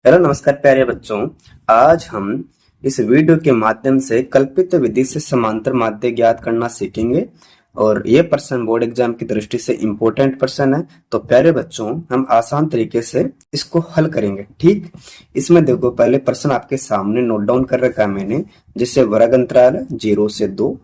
Hello नमस्कार प्यारे बच्चों। आज हम इस वीडियो के माध्यम से कल्पित विधि से समांतर माध्य ज्ञात करना सीखेंगे और ये प्रश्न बोर्ड एग्जाम की दृष्टि से इम्पोर्टेंट प्रश्न है। तो प्यारे बच्चों, हम आसान तरीके से इसको हल करेंगे। ठीक, इसमें देखो, पहले प्रश्न आपके सामने नोट डाउन कर रखा है मैंने। जैसे वर्ग अंतराल है 0 से 2,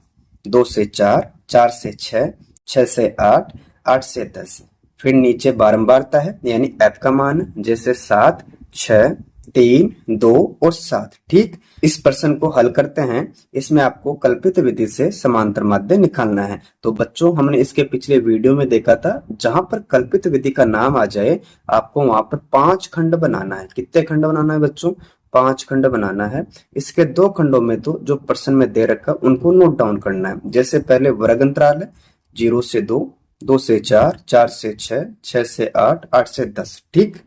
2 से 4, 4 से 6, 6 से 8, 8 से 10। फिर नीचे बारंबारता है यानी f का मान है, जैसे 7, 6, 3, 2 और 7। ठीक, इस प्रश्न को हल करते हैं। इसमें आपको कल्पित विधि से समांतर माध्य निकालना है। तो बच्चों, हमने इसके पिछले वीडियो में देखा था, जहां पर कल्पित विधि का नाम आ जाए आपको वहां पर 5 खंड बनाना है। कितने खंड बनाना है बच्चों? 5 खंड बनाना है। इसके 2 खंडों में तो जो प्रश्न में दे रखा उनको नोट डाउन करना है। जैसे पहले वर्ग अंतराल है 0 से 2, 2 से 4, 4 से 6, 6 से 8, 8 से 10। ठीक,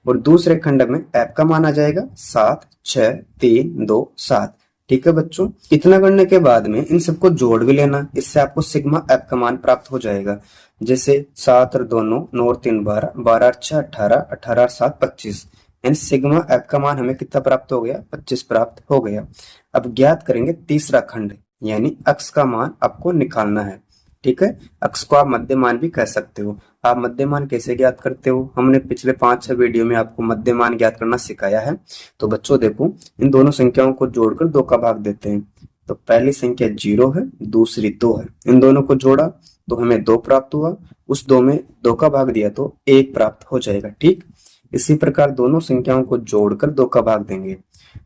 और दूसरे खंड में f का मान आ जाएगा 7, 6, 3, 2, 7। ठीक है बच्चों, इतना करने के बाद में इन सबको जोड़ भी लेना। इससे आपको सिग्मा f का मान प्राप्त हो जाएगा। जैसे 7 और 2 9, 9 और 3 12, 12 और 6 18, 18 और 7 25। यानी सिग्मा f का मान हमें कितना प्राप्त हो गया? 25 प्राप्त हो गया। अब ज्ञात करेंगे तीसरा खंड, यानी अक्ष का मान आपको निकालना है। ठीक है, अक्ष को आप मध्यमान भी कह सकते हो। आप मध्यमान कैसे ज्ञात करते हो? हमने पिछले 5-6 वीडियो में आपको मध्यमान ज्ञात करना सिखाया है। तो बच्चों देखो, इन दोनों संख्याओं को जोड़कर 2 का भाग देते हैं। तो पहली संख्या 0 है, दूसरी 2 है। इन दोनों को जोड़ा तो हमें 2 प्राप्त हुआ। उस 2 में 2 का भाग दिया तो 1 प्राप्त हो जाएगा। ठीक, इसी प्रकार दोनों संख्याओं को जोड़कर 2 का भाग देंगे।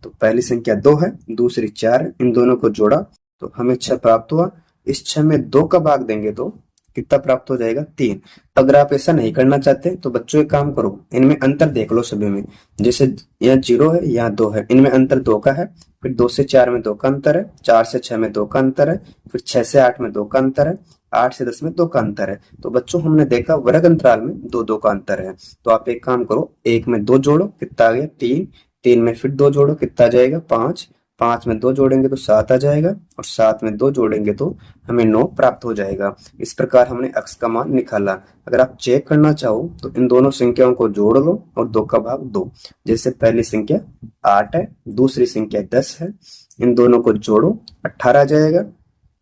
तो पहली संख्या 2 है, दूसरी 4 है। इन दोनों को जोड़ा तो हमें 6 प्राप्त हुआ। इस 6 में 2 का भाग देंगे तो कितना प्राप्त हो जाएगा? 3। अगर आप ऐसा नहीं करना चाहते तो बच्चों एक काम करो, इनमें अंतर देख लो सभी में। जैसे यहाँ 0 है, यहाँ 2 है, इनमें अंतर 2 का है। फिर 2 से 4 में 2 का अंतर है, 4 से 6 में 2 का अंतर है, फिर 6 से 8 में 2 का अंतर है, 8 से 10 में 2 का अंतर है। तो बच्चों, हमने देखा वर्ग अंतराल में 2-2 का अंतर है। तो आप एक काम करो, 1 में 2 जोड़ो, कितना आ गया? 3। 3 में फिर 2 जोड़ो, कितना आ जाएगा? 5। 5 में 2 जोड़ेंगे तो 7 आ जाएगा, और 7 में 2 जोड़ेंगे तो हमें 9 प्राप्त हो जाएगा। इस प्रकार हमने अक्ष का मान निकाला। अगर आप चेक करना चाहो तो इन दोनों संख्याओं को जोड़ लो और 2 का भाग दो। जैसे पहली संख्या 8 है, दूसरी संख्या 10 है। इन दोनों को जोड़ो, 18 आ जाएगा।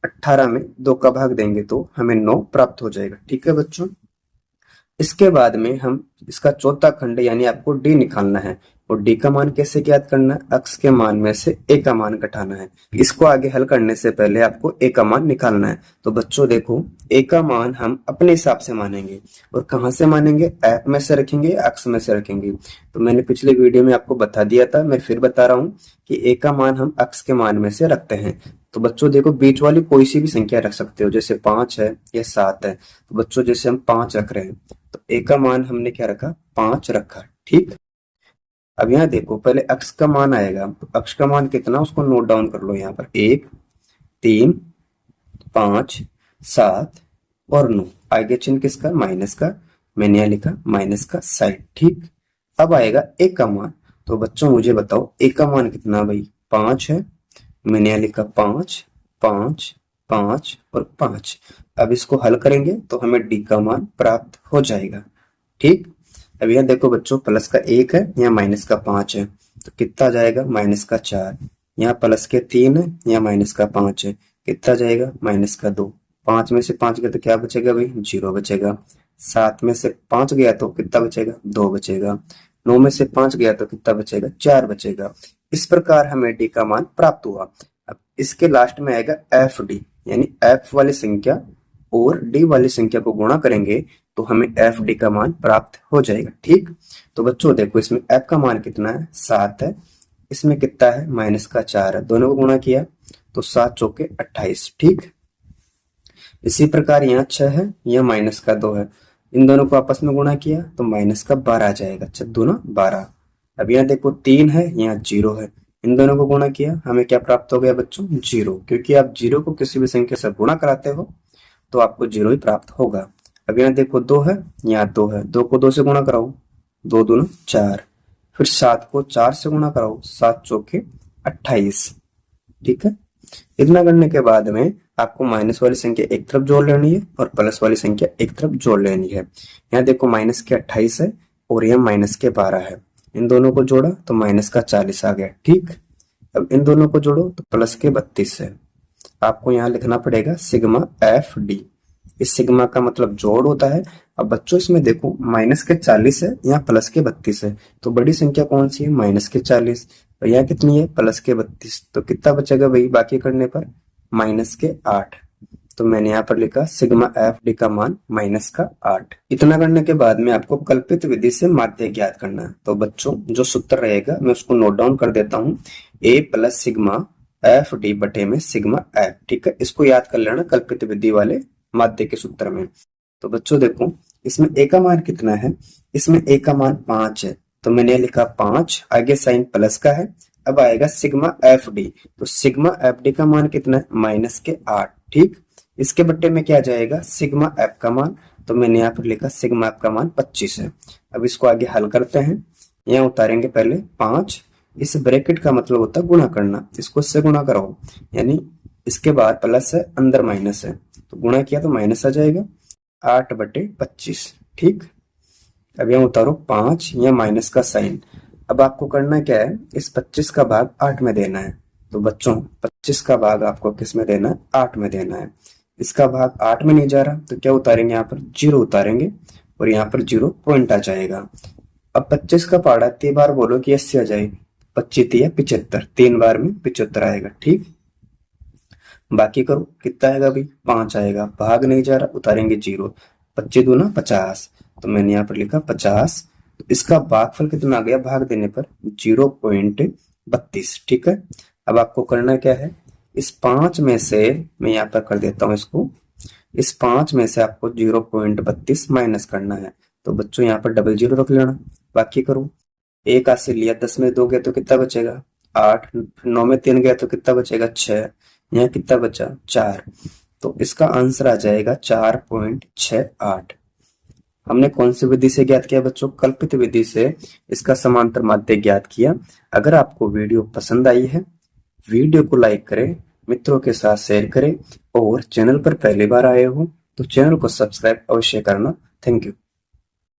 18 में 2 का भाग देंगे तो हमें 9 प्राप्त हो जाएगा। ठीक है बच्चों, इसके बाद में हम इसका चौथा खंड यानी आपको डी निकालना है। और डी का मान कैसे ज्ञात करना है? अक्ष के मान में से ए का मान घटाना है। इसको आगे हल करने से पहले आपको ए का मान निकालना है। तो बच्चों देखो, ए का मान हम अपने हिसाब से मानेंगे। और कहाँ से मानेंगे? एफ में से रखेंगे, अक्ष में से रखेंगे। तो मैंने पिछले वीडियो में आपको बता दिया था, मैं फिर बता रहा हूँ कि ए का मान हम अक्ष के मान में से रखते हैं। तो बच्चों देखो, बीच वाली कोई सी भी संख्या रख सकते हो, जैसे 5 है या 7 है। तो बच्चों जैसे हम 5 रख रहे हैं तो ए का मान हमने क्या रखा? 5 रखा। ठीक, अब यहाँ देखो, पहले अक्ष का मान आएगा। तो अक्ष का मान कितना, उसको नोट डाउन कर लो यहाँ पर। 1, 3, 5, 7 और 9। आगे चिन्ह किसका? माइनस का। मैंने यहाँ लिखा माइनस का साइड। ठीक, अब आएगा ए का मान। तो बच्चों मुझे बताओ, ए का मान कितना? भाई 5 है। मैंने यहाँ लिखा 5, 5, 5 और 5। अब इसको हल करेंगे तो हमें डी का मान प्राप्त हो जाएगा। ठीक, अब यहाँ देखो बच्चों, प्लस का 1 है, यहाँ माइनस का 5 है। तो कितना जाएगा? माइनस का 4। यहाँ प्लस के 3 है, यहाँ माइनस का 5 है। कितना जाएगा? माइनस का 2। 5 में से 5 गया तो क्या बचेगा भाई? 0 बचेगा। 7 में से 5 गया तो कितना बचेगा? 2 बचेगा। 9 में से 5 गया तो कितना बचेगा? 4 बचेगा। इस प्रकार हमें डी का मान प्राप्त हुआ। अब इसके लास्ट में आएगा एफ डी, यानी एफ वाली संख्या और डी वाली संख्या को गुणा करेंगे तो हमें एफ डी का मान प्राप्त हो जाएगा। ठीक, तो बच्चों देखो, इसमें एफ का मान कितना है? 7 है। इसमें कितना है? माइनस का 4 है। दोनों को गुणा किया तो 7 चौके 28। ठीक, इसी प्रकार यहाँ 6 है, यहाँ माइनस का 2 है। इन दोनों को आपस में गुणा किया तो माइनस का 12 आ जाएगा। 6 दूना 12। अब यहाँ देखो 3 है, यहाँ 0 है। इन दोनों को गुणा किया, हमें क्या प्राप्त हो गया बच्चों? 0। क्योंकि आप 0 को किसी भी संख्या से गुणा कराते हो तो आपको 0 ही प्राप्त होगा। अब यहाँ देखो 2 है, यहाँ 2 है। 2 को 2 से गुणा कराओ, 2 दूना 4। फिर 7 को 4 से गुणा कराओ, 7 चौके 28। ठीक है, इतना करने के बाद में आपको माइनस वाली संख्या एक तरफ जोड़ लेनी है और प्लस वाली संख्या एक तरफ जोड़ लेनी है। यहाँ देखो माइनस के 28 है और यहाँ माइनस के 12 है। इन दोनों को जोड़ा तो माइनस का 40 आ गया। ठीक, अब इन दोनों को जोड़ो तो प्लस के 32 है। आपको यहाँ लिखना पड़ेगा सिग्मा एफ डी। इस सिग्मा का मतलब जोड़ होता है। अब बच्चों इसमें देखो माइनस के 40 है, यहाँ प्लस के 32 है, तो बड़ी संख्या कौन सी है? माइनस के 40। और यहाँ कितनी है? प्लस के 32। तो कितना बचेगा भाई बाकी करने पर? माइनस के 8। तो मैंने यहाँ पर लिखा सिग्मा एफ डी का मान माइनस का 8। इतना करने के बाद में आपको कल्पित विधि से माध्य ज्ञात करना है। तो बच्चों जो सूत्र रहेगा मैं उसको नोट डाउन कर देता हूँ, ए प्लस सिग्मा एफ डी बटे में सिग्मा एफ। ठीक है, इसको याद कर लेना कल्पित विधि वाले माध्य के सूत्र में। तो बच्चों देखो इसमें ए का मान कितना है? इसमें ए का मान 5 है, तो मैंने लिखा 5, आगे साइन प्लस का है। अब आएगा सिग्मा एफ डी, तो सिग्मा एफ डी का मान कितना है? माइनस के 8। ठीक, इसके बट्टे में क्या जाएगा? सिग्मा एफ का मान, तो मैंने यहाँ पर लिखा सिग्मा एफ का मान 25 है। अब इसको आगे हल करते हैं। यहाँ उतारेंगे पहले 5, इस ब्रैकेट का मतलब होता है गुणा करना, इसको इससे गुणा करो, यानी इसके बाद प्लस है अंदर माइनस है, तो गुणा किया तो माइनस आ जाएगा 8 बटे 25। ठीक, अब यहाँ उतारो 5, यहाँ माइनस का साइन। अब आपको करना क्या है? इस 25 का भाग 8 में देना है। तो बच्चों 25 का भाग आपको किस में देना है? 8 में देना है। इसका भाग 8 में नहीं जा रहा तो क्या उतारेंगे? यहाँ पर 0 उतारेंगे और यहाँ पर 0 पॉइंट आ जाएगा। अब 25 का पहाड़ा 3 बार बोलो कि 80 आ जाए, 25 या 75, 3 बार में 75 आएगा। ठीक, बाकी करो कितना आएगा भाई? 5 आएगा, भाग नहीं जा रहा, उतारेंगे 0, 25 दूना 50, तो मैंने यहाँ पर लिखा 50। तो इसका भागफल कितना आ गया भाग देने पर? 0.32। ठीक है, अब आपको करना क्या है? इस 5 में से मैं यहाँ पर कर देता हूँ इसको, इस 5 में से आपको 0.32 माइनस करना है। तो बच्चों यहाँ पर डबल 0 रख लेना। बाकी करो, 1 हाथ से लिया, 10 में 2 गया तो कितना बचेगा? 8, 9 में 3 गया तो कितना बचेगा? 6, यहाँ कितना बचा? 4। तो इसका आंसर आ जाएगा 4.68। हमने कौन सी विधि से ज्ञात किया बच्चों? कल्पित विधि से इसका समांतर माध्य ज्ञात किया। अगर आपको वीडियो पसंद आई है, वीडियो को लाइक करें, मित्रों के साथ शेयर करें और चैनल पर पहली बार आए हो तो चैनल को सब्सक्राइब अवश्य करना। Thank you.